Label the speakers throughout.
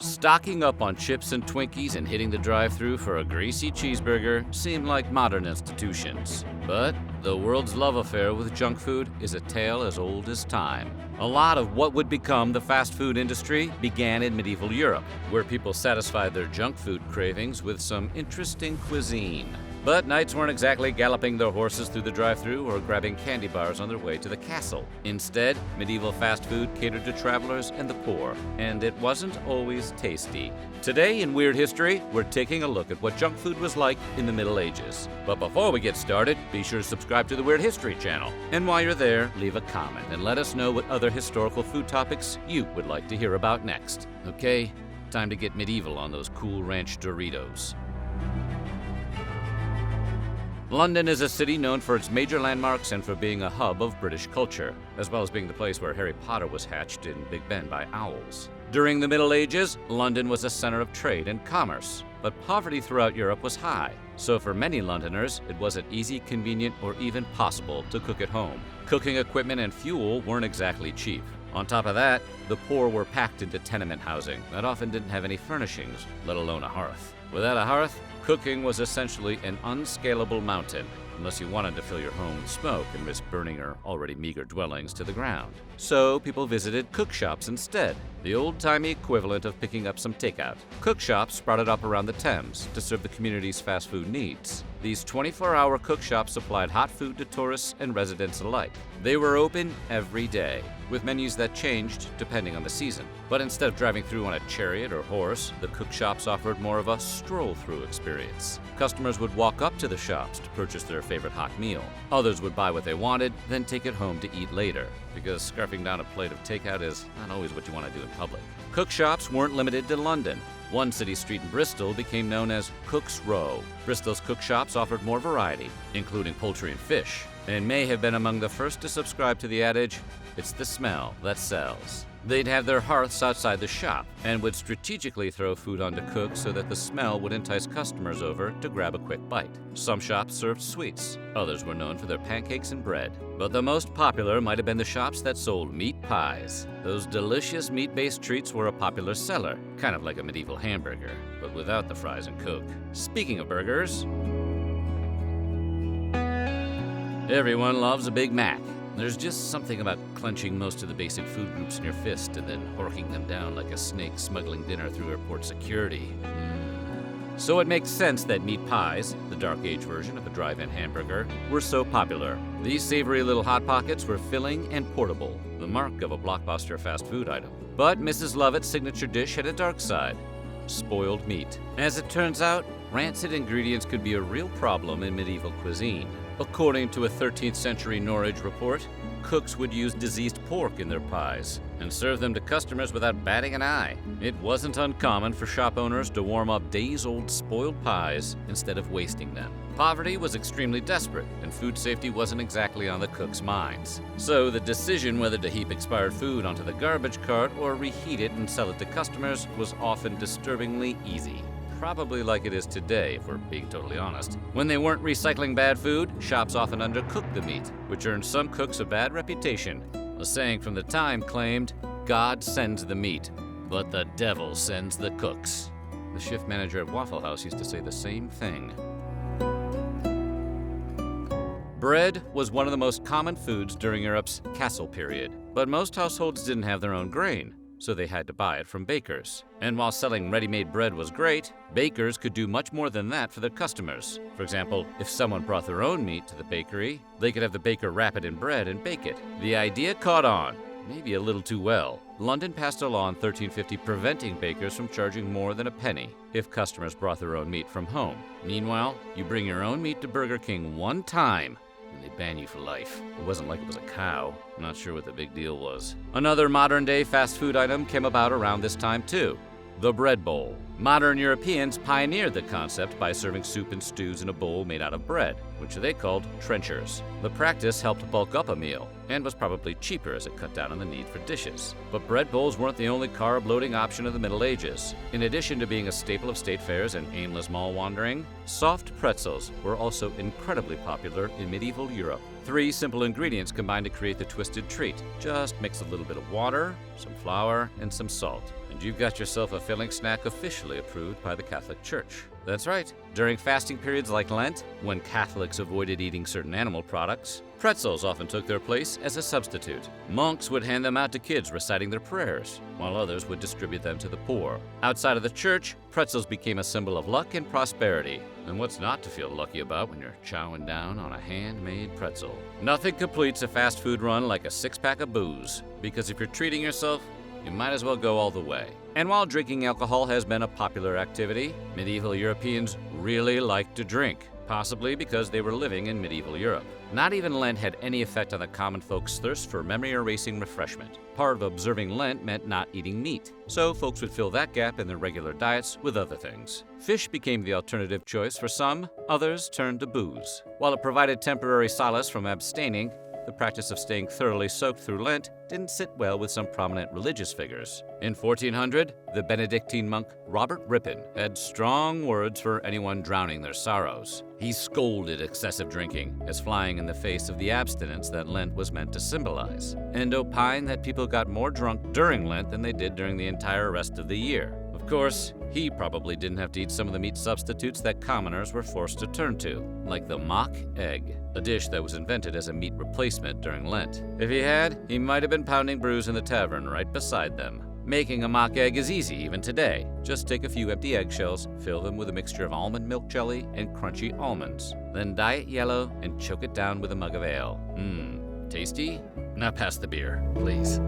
Speaker 1: Stocking up on chips and Twinkies and hitting the drive-thru for a greasy cheeseburger seem like modern institutions. But the world's love affair with junk food is a tale as old as time. A lot of what would become the fast food industry began in medieval Europe, where people satisfied their junk food cravings with some interesting cuisine. But knights weren't exactly galloping their horses through the drive-thru or grabbing candy bars on their way to the castle. Instead, medieval fast food catered to travelers and the poor, and it wasn't always tasty. Today in Weird History, we're taking a look at what junk food was like in the Middle Ages. But before we get started, be sure to subscribe to the Weird History channel. And while you're there, leave a comment and let us know what other historical food topics you would like to hear about next. Okay, time to get medieval on those Cool Ranch Doritos. London is a city known for its major landmarks and for being a hub of British culture, as well as being the place where Harry Potter was hatched in Big Ben by owls. During the Middle Ages, London was a center of trade and commerce, but poverty throughout Europe was high, so for many Londoners, it wasn't easy, convenient, or even possible to cook at home. Cooking equipment and fuel weren't exactly cheap. On top of that, the poor were packed into tenement housing that often didn't have any furnishings, let alone a hearth. Without a hearth, cooking was essentially an unscalable mountain, unless you wanted to fill your home with smoke and risk burning your already meager dwellings to the ground. So people visited cook shops instead, the old-timey equivalent of picking up some takeout. Cook shops sprouted up around the Thames to serve the community's fast food needs. These 24-hour cook shops supplied hot food to tourists and residents alike. They were open every day, with menus that changed depending on the season. But instead of driving through on a chariot or horse, the cook shops offered more of a stroll-through experience. Customers would walk up to the shops to purchase their favorite hot meal. Others would buy what they wanted, then take it home to eat later, because scarfing down a plate of takeout is not always what you want to do in public. Cook shops weren't limited to London. One city street in Bristol became known as Cook's Row. Bristol's cook shops offered more variety, including poultry and fish, and may have been among the first to subscribe to the adage, "It's the smell that sells." They'd have their hearths outside the shop and would strategically throw food on to cook so that the smell would entice customers over to grab a quick bite. Some shops served sweets. Others were known for their pancakes and bread. But the most popular might have been the shops that sold meat pies. Those delicious meat-based treats were a popular seller, kind of like a medieval hamburger, but without the fries and Coke. Speaking of burgers, everyone loves a Big Mac. There's just something about clenching most of the basic food groups in your fist and then horking them down like a snake smuggling dinner through airport security. So it makes sense that meat pies, the dark age version of a drive-in hamburger, were so popular. These savory little Hot Pockets were filling and portable, the mark of a blockbuster fast food item. But Mrs. Lovett's signature dish had a dark side: spoiled meat. As it turns out, rancid ingredients could be a real problem in medieval cuisine. According to a 13th century Norwich report, cooks would use diseased pork in their pies and serve them to customers without batting an eye. It wasn't uncommon for shop owners to warm up days-old spoiled pies instead of wasting them. Poverty was extremely desperate, and food safety wasn't exactly on the cooks' minds. So the decision whether to heap expired food onto the garbage cart or reheat it and sell it to customers was often disturbingly easy. Probably like it is today, if we're being totally honest. When they weren't recycling bad food, shops often undercooked the meat, which earned some cooks a bad reputation. A saying from the time claimed, "God sends the meat, but the devil sends the cooks." The shift manager at Waffle House used to say the same thing. Bread was one of the most common foods during Europe's Castle period, but most households didn't have their own grain, so they had to buy it from bakers. And while selling ready-made bread was great, bakers could do much more than that for their customers. For example, if someone brought their own meat to the bakery, they could have the baker wrap it in bread and bake it. The idea caught on, maybe a little too well. London passed a law in 1350 preventing bakers from charging more than a penny if customers brought their own meat from home. Meanwhile, you bring your own meat to Burger King one time, and they ban you for life. It wasn't like it was a cow. I'm not sure what the big deal was. Another modern-day fast food item came about around this time too: the bread bowl. Modern Europeans pioneered the concept by serving soup and stews in a bowl made out of bread, which they called trenchers. The practice helped bulk up a meal, and was probably cheaper as it cut down on the need for dishes. But bread bowls weren't the only carb-loading option of the Middle Ages. In addition to being a staple of state fairs and aimless mall wandering, soft pretzels were also incredibly popular in medieval Europe. 3 simple ingredients combined to create the twisted treat. Just mix a little bit of water, some flour, and some salt, and And you've got yourself a filling snack officially approved by the Catholic Church. That's right. During fasting periods like Lent, when Catholics avoided eating certain animal products, pretzels often took their place as a substitute. Monks would hand them out to kids reciting their prayers, while others would distribute them to the poor. Outside of the church, pretzels became a symbol of luck and prosperity. And what's not to feel lucky about when you're chowing down on a handmade pretzel? Nothing completes a fast food run like a six-pack of booze, because if you're treating yourself, you might as well go all the way. And while drinking alcohol has been a popular activity, medieval Europeans really liked to drink, possibly because they were living in medieval Europe. Not even Lent had any effect on the common folks' thirst for memory-erasing refreshment. Part of observing Lent meant not eating meat, so folks would fill that gap in their regular diets with other things. Fish became the alternative choice for some, others turned to booze. While it provided temporary solace from abstaining, the practice of staying thoroughly soaked through Lent didn't sit well with some prominent religious figures. In 1400, the Benedictine monk Robert Ripon had strong words for anyone drowning their sorrows. He scolded excessive drinking as flying in the face of the abstinence that Lent was meant to symbolize, and opined that people got more drunk during Lent than they did during the entire rest of the year. Of course, he probably didn't have to eat some of the meat substitutes that commoners were forced to turn to, like the mock egg, a dish that was invented as a meat replacement during Lent. If he had, he might have been pounding brews in the tavern right beside them. Making a mock egg is easy even today. Just take a few empty eggshells, fill them with a mixture of almond milk jelly and crunchy almonds, then dye it yellow and choke it down with a mug of ale. Tasty? Now pass the beer, please.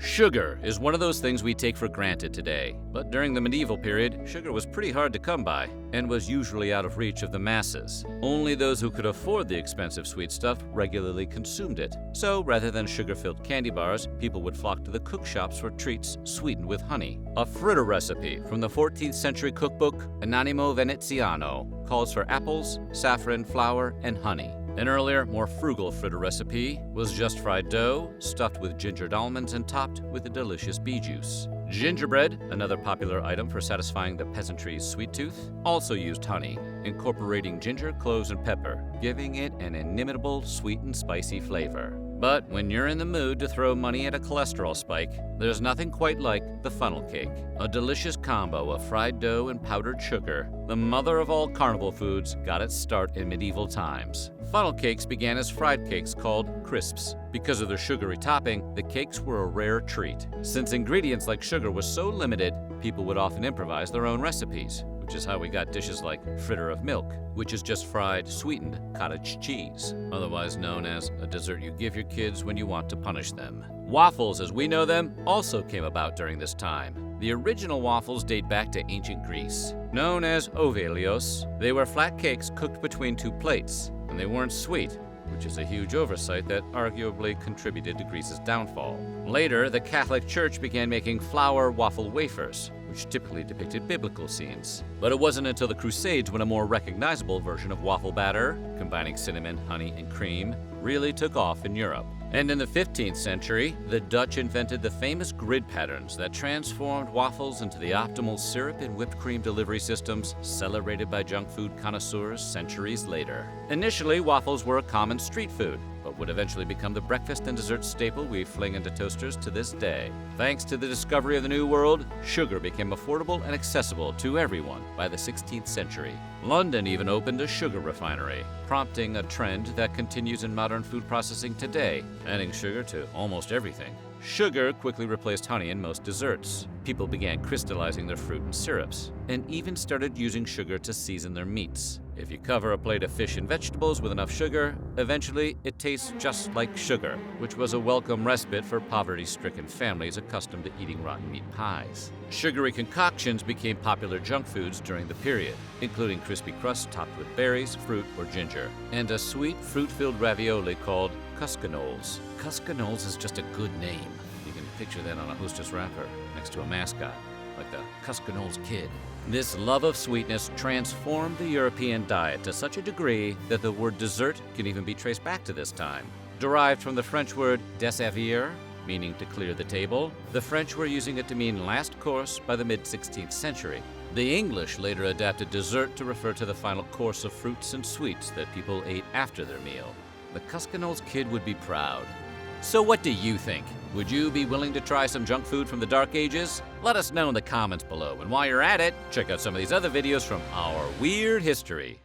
Speaker 1: Sugar is one of those things we take for granted today, but during the medieval period, sugar was pretty hard to come by and was usually out of reach of the masses. Only those who could afford the expensive sweet stuff regularly consumed it. So rather than sugar-filled candy bars, people would flock to the cook shops for treats sweetened with honey. A fritter recipe from the 14th century cookbook Anonimo Veneziano calls for apples, saffron, flour, and honey. An earlier, more frugal fritter recipe was just fried dough, stuffed with gingered almonds and topped with a delicious bee juice. Gingerbread, another popular item for satisfying the peasantry's sweet tooth, also used honey, incorporating ginger, cloves, and pepper, giving it an inimitable sweet and spicy flavor. But when you're in the mood to throw money at a cholesterol spike, there's nothing quite like the funnel cake, a delicious combo of fried dough and powdered sugar. The mother of all carnival foods got its start in medieval times. Funnel cakes began as fried cakes called crisps. Because of their sugary topping, the cakes were a rare treat. Since ingredients like sugar was so limited, people would often improvise their own recipes, which is how we got dishes like fritter of milk, which is just fried, sweetened cottage cheese, otherwise known as a dessert you give your kids when you want to punish them. Waffles, as we know them, also came about during this time. The original waffles date back to ancient Greece. Known as ovelios, they were flat cakes cooked between two plates, and they weren't sweet, which is a huge oversight that arguably contributed to Greece's downfall. Later, the Catholic Church began making flour waffle wafers, which typically depicted biblical scenes. But it wasn't until the Crusades when a more recognizable version of waffle batter, combining cinnamon, honey, and cream, really took off in Europe. And in the 15th century, the Dutch invented the famous grid patterns that transformed waffles into the optimal syrup and whipped cream delivery systems celebrated by junk food connoisseurs centuries later. Initially, waffles were a common street food, but would eventually become the breakfast and dessert staple we fling into toasters to this day. Thanks to the discovery of the New World, sugar became affordable and accessible to everyone by the 16th century. London even opened a sugar refinery, prompting a trend that continues in modern food processing today, adding sugar to almost everything. Sugar quickly replaced honey in most desserts. People began crystallizing their fruit in syrups, and even started using sugar to season their meats. If you cover a plate of fish and vegetables with enough sugar, eventually it tastes just like sugar, which was a welcome respite for poverty-stricken families accustomed to eating rotten meat pies. Sugary concoctions became popular junk foods during the period, including crispy crusts topped with berries, fruit, or ginger, and a sweet, fruit-filled ravioli called Cuscanoles. Cuscanoles is just a good name. You can picture that on a Hostess wrapper next to a mascot, like the Cuscanoles Kid. This love of sweetness transformed the European diet to such a degree that the word dessert can even be traced back to this time. Derived from the French word desservir, meaning to clear the table, the French were using it to mean last course by the mid-16th century. The English later adapted dessert to refer to the final course of fruits and sweets that people ate after their meal. The Cuscanoles Kid would be proud. So what do you think? Would you be willing to try some junk food from the Dark Ages? Let us know in the comments below, and while you're at it, check out some of these other videos from our weird history.